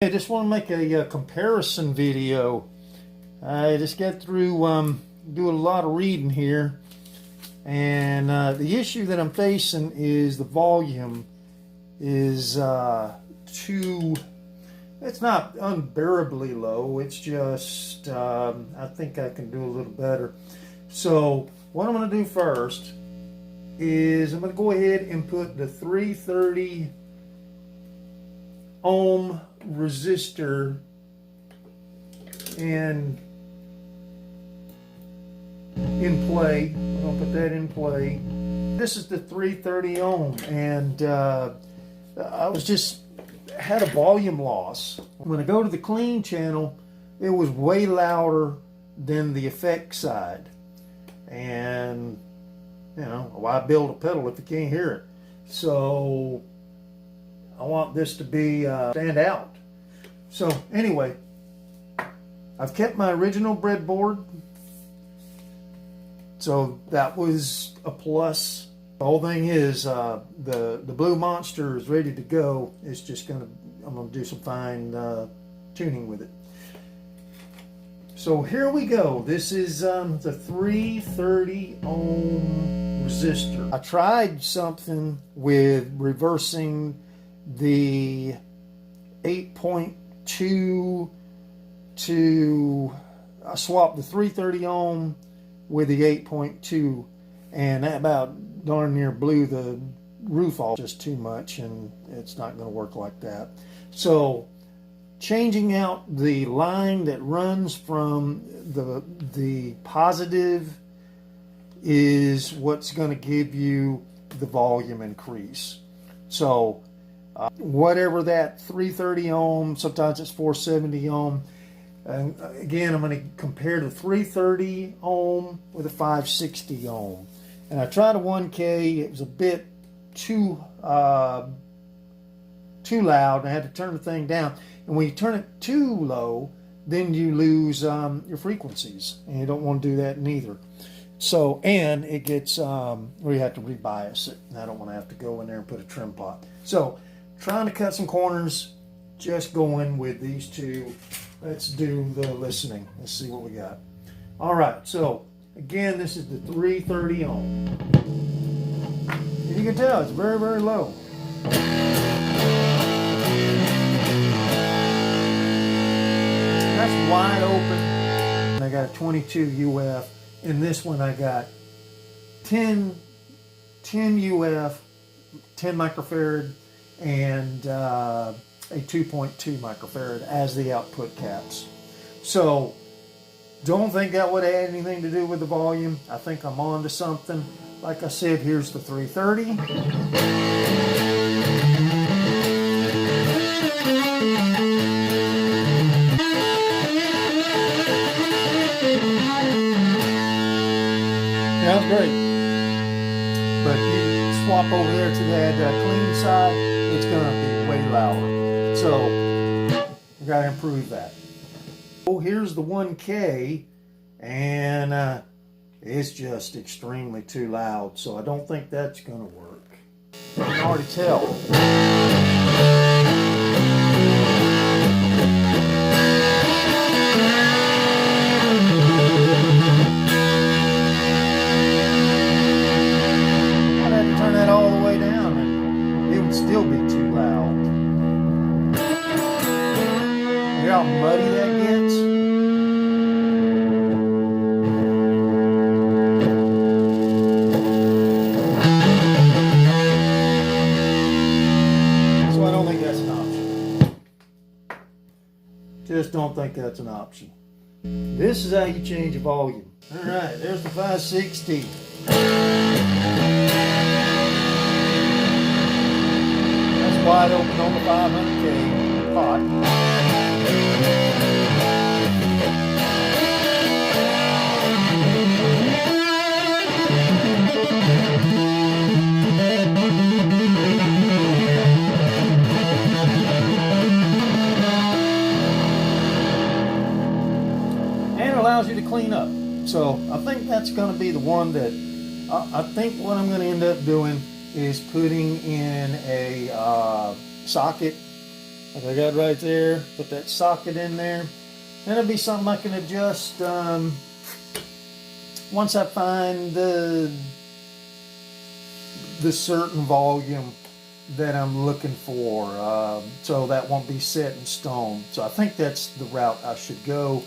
I just want to make a comparison video. I just got through doing a lot of reading here, and the issue that I'm facing is the volume is it's not unbearably low, it's just I think I can do a little better. So what I'm going to do first is I'm going to go ahead and put the 330 ohm resistor in play. I'm going to put that in play. This is the 330 ohm, and I was just had a volume loss. When I go to the clean channel, it was way louder than the effect side, and you know, why build a pedal if you can't hear it? So I want this to be stand out. So anyway, I've kept my original breadboard, so that was a plus. The whole thing is the Blue Monster is ready to go. It's just I'm gonna do some fine tuning with it. So here we go. This is the 330 ohm resistor. I tried something with reversing the 8.2 to, I swapped the 330 ohm with the 8.2, and that about darn near blew the roof off just too much, and it's not going to work like that. So changing out the line that runs from the positive is what's going to give you the volume increase. So whatever that 330 ohm, sometimes it's 470 ohm. And again, I'm going to compare the 330 ohm with a 560 ohm. And I tried a 1K. It was a bit too loud, and I had to turn the thing down. And when you turn it too low, then you lose your frequencies, and you don't want to do that neither. So, and it gets where you have to rebias it, and I don't want to have to go in there and put a trim pot. So, trying to cut some corners, just going with these two. Let's do the listening. Let's see what we got. All right, so again, this is the 330 ohm. And you can tell it's very, very low. That's wide open. And I got a 22 UF. In this one, I got 10 UF, 10 microfarad, and a 2.2 microfarad as the output caps. So don't think that would have anything to do with the volume. I think I'm on to something. Like I said, here's the 330. Sounds great. But you swap over there to that clean side, it's going to be way louder. So we got to improve that. Oh, here's the 1K, and it's just extremely too loud. So I don't think that's going to work. You can already tell. I'd have to turn that all the way down, and it would still be too loud. Hear how muddy that gets? So I don't think that's an option. Just don't think that's an option. This is how you change a volume. Alright, there's the 560. That's wide open on the 500K pot. And it allows you to clean up. So I think that's going to be the one that I think what I'm going to end up doing is putting in a socket like I got right there. Put that socket in there. That'll be something I can adjust once I find the certain volume that I'm looking for, so that won't be set in stone. So I think that's the route I should go.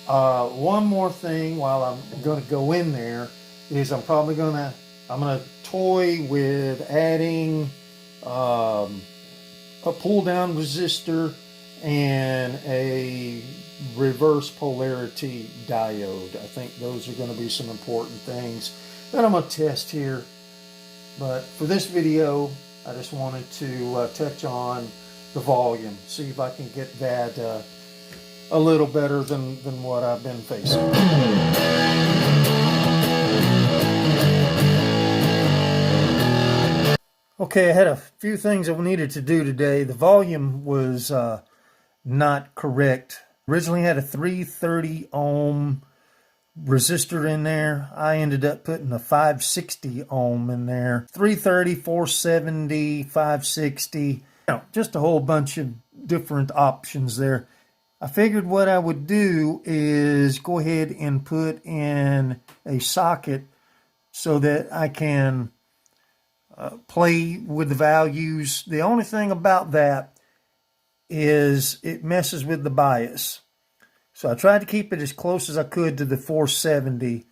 One more thing while I'm going to go in there is I'm gonna toy with adding a pull down resistor and a reverse polarity diode. I think those are going to be some important things that I'm going to test here. But for this video, I just wanted to touch on the volume, see if I can get that a little better than what I've been facing. Okay, I had a few things I needed to do today. The volume was not correct. Originally had a 330 ohm resistor in there. I ended up putting a 560 ohm in there. 330, 470, 560. Just a whole bunch of different options there. I figured what I would do is go ahead and put in a socket so that I can play with the values. The only thing about that is it messes with the bias. So I tried to keep it as close as I could to the 470.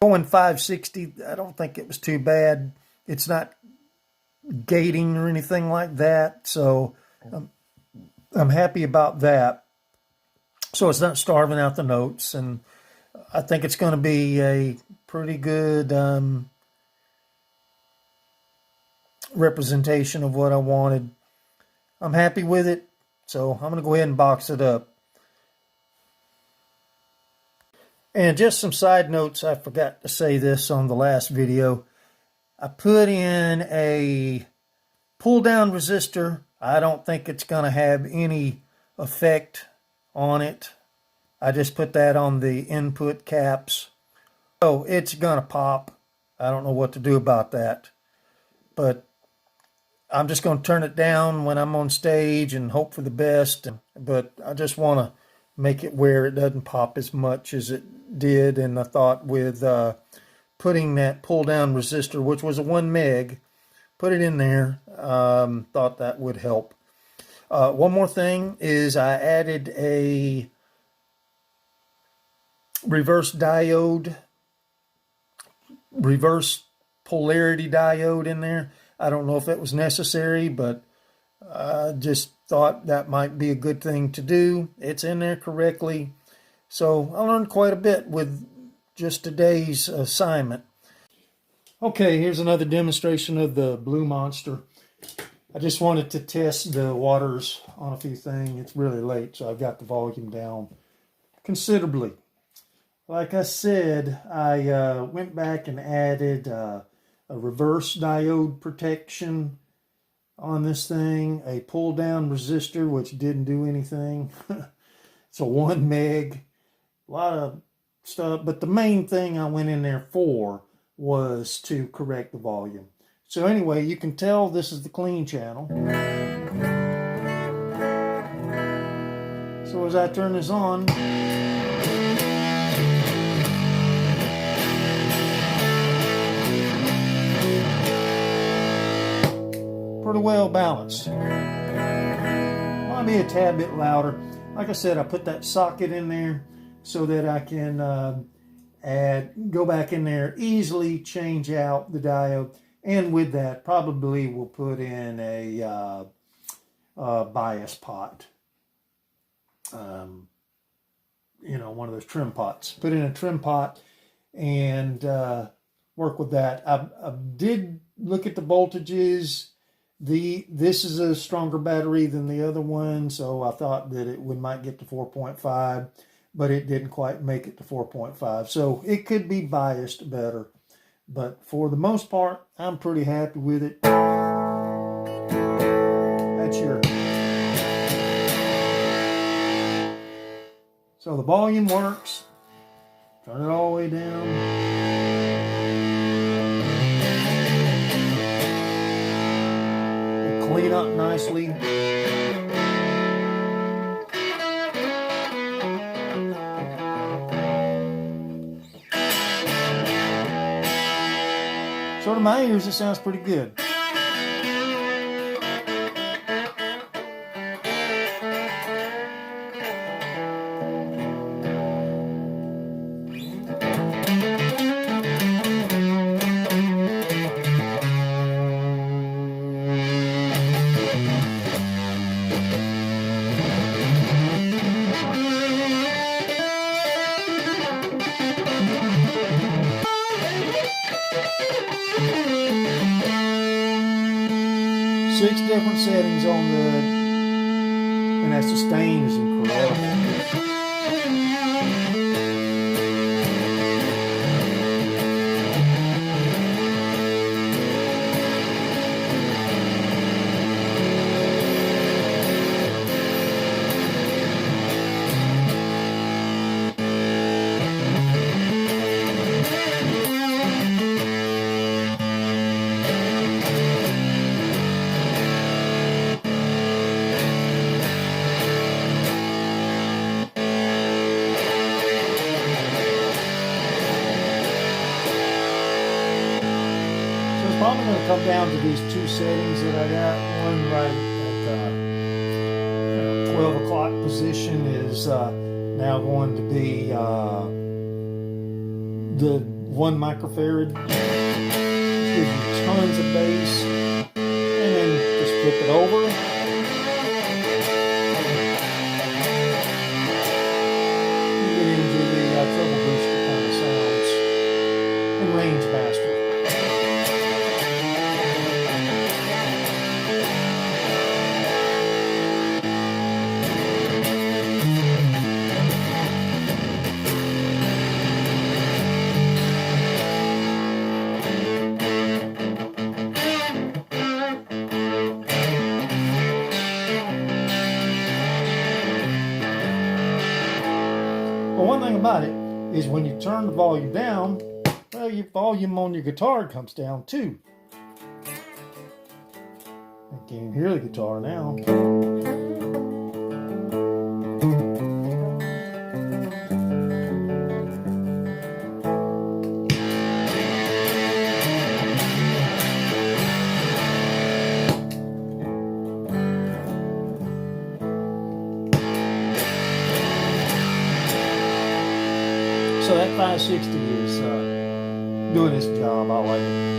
Going 560, I don't think it was too bad. It's not gating or anything like that, so I'm happy about that. So it's not starving out the notes, and I think it's going to be a pretty good representation of what I wanted. I'm happy with it, so I'm going to go ahead and box it up. And just some side notes, I forgot to say this on the last video. I put in a pull down resistor. I don't think it's going to have any effect on it. I just put that on the input caps. So it's going to pop. I don't know what to do about that. But I'm just going to turn it down when I'm on stage and hope for the best. But I just want to make it where it doesn't pop as much as it did. And I thought with putting that pull down resistor, which was a 1 meg, put it in there, thought that would help. One more thing is I added a reverse polarity diode in there. I don't know if that was necessary, but I just thought that might be a good thing to do. It's in there correctly. So I learned quite a bit with just today's assignment. Okay, here's another demonstration of the Blue Monster. I just wanted to test the waters on a few things. It's really late, so I've got the volume down considerably. Like I said, I went back and added a reverse diode protection on this thing, a pull down resistor, which didn't do anything. It's a 1 meg, a lot of stuff, but the main thing I went in there for was to correct the volume. So anyway, you can tell this is the clean channel. So as I turn this on, pretty well balanced. Might be a tad bit louder. Like I said, I put that socket in there so that I can go back in there, easily change out the diode. And with that, probably we'll put in a bias pot. One of those trim pots. Put in a trim pot and work with that. I did look at the voltages. This is a stronger battery than the other one, so I thought that it might get to 4.5, but it didn't quite make it to 4.5. So it could be biased better. But for the most part, I'm pretty happy with it. That's your... So the volume works. Turn it all the way down. It'll clean up nicely. So to my ears, it sounds pretty good. Six different settings on the, and that sustain is incredible. Probably going to come down to these two settings that I got. One right at 12 o'clock position is now going to be the 1 microfarad. It gives you tons of bass. And then just flip it over. You get into the treble booster kind of sounds and range master. Well, one thing about it is when you turn the volume down, well, your volume on your guitar comes down too. I can't even hear the guitar now. So that 560 is doing its job. I like it.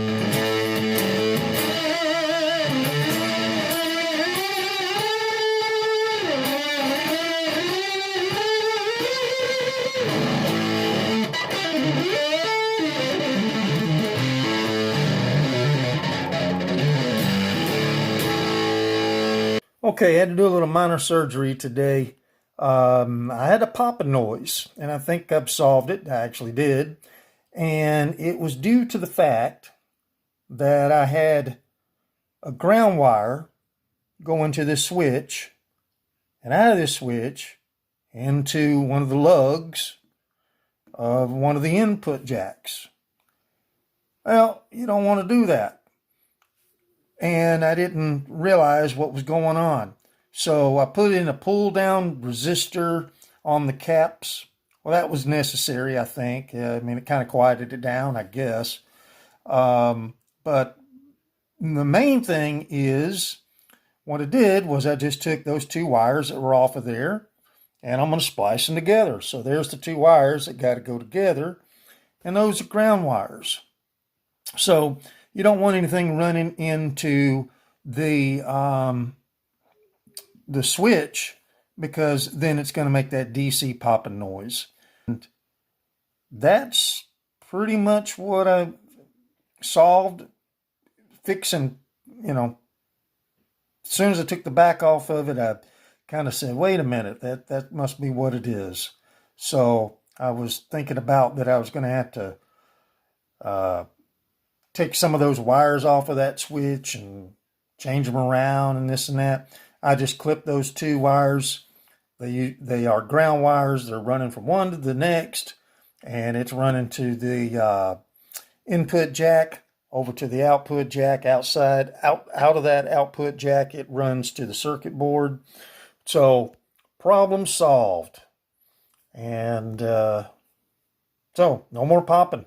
Okay, I had to do a little minor surgery today. I had a popping noise, and I think I've solved it. I actually did. And it was due to the fact that I had a ground wire going to this switch, and out of this switch into one of the lugs of one of the input jacks. Well, you don't want to do that. And I didn't realize what was going on. So I put in a pull down resistor on the caps. Well, that was necessary, I think. I mean, it kind of quieted it down, I guess. But the main thing is, what I did was I just took those two wires that were off of there, and I'm going to splice them together. So there's the two wires that got to go together, and those are ground wires. So you don't want anything running into the switch, because then it's going to make that DC popping noise. And that's pretty much what I solved, fixing, as soon as I took the back off of it, I kind of said, wait a minute, that must be what it is. So I was thinking about that I was going to have to take some of those wires off of that switch and change them around and this and that. I just clipped those two wires. They are ground wires. They're running from one to the next, and it's running to the input jack, over to the output jack, outside, out of that output jack, it runs to the circuit board. So problem solved. And so no more popping.